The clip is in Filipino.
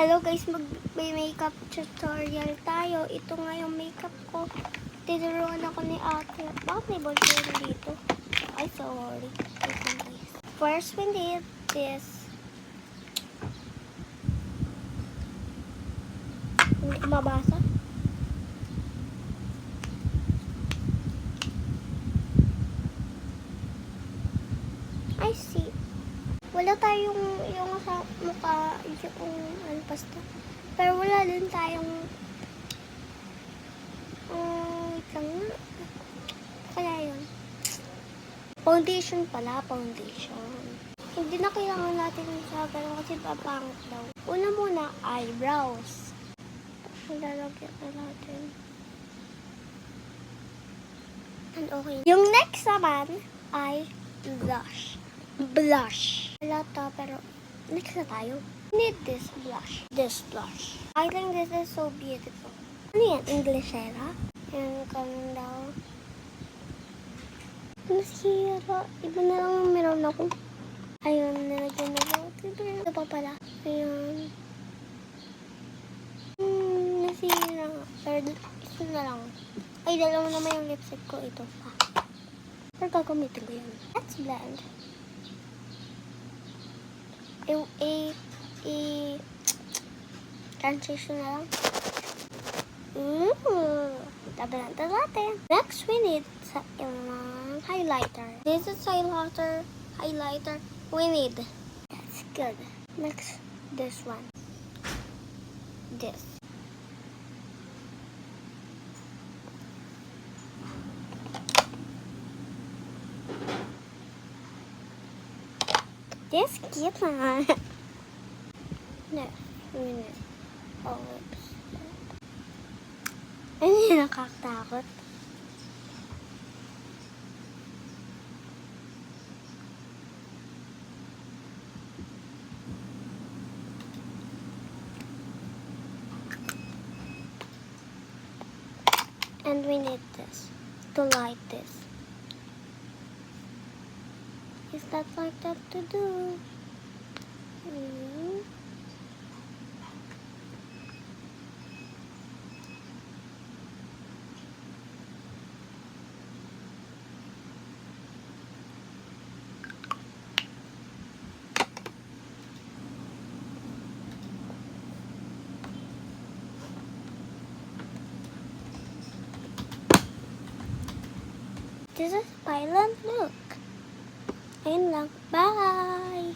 Hello guys, may makeup tutorial tayo. Ito nga yung makeup ko. Tinuruan ako ni ate. Bakit may ballpen dito? Ay, sorry. First, we need this. Hindi ko mabasa. I see. Wala tayong yung sa mukha, yung ano pasta. Pero wala din tayong wait lang nga. Kaya yun. Foundation pala, foundation. Hindi na kailangan natin sa ganun kasi papangit daw. Una muna, eyebrows. Lalagyan na natin. And okay. Yung next naman ay blush. Blush. Wala to, pero next na tayo. Need this blush. This blush. I think this is so beautiful. Ano yan? Englishera? Yan, ganun daw. Masira. Iba na lang ang meron ako. Ayun, nalagyan na lang. Ito pa pala. Ayun. Nasira nga. Pero ito na lang. Ay, dalawa naman yung lipstick ko. Ito pa. Pero gagamitin ko yun. Let's blend. Transition na lang. Tabalan natin. Next, we need highlighter. This is highlighter. We need. That's good. Next, this one. This. This cute na. Next, we need lips. Ay, nakakatakot. And we need this to light this. Is that like that to do? This is Thailand look. Ayun lang. Bye!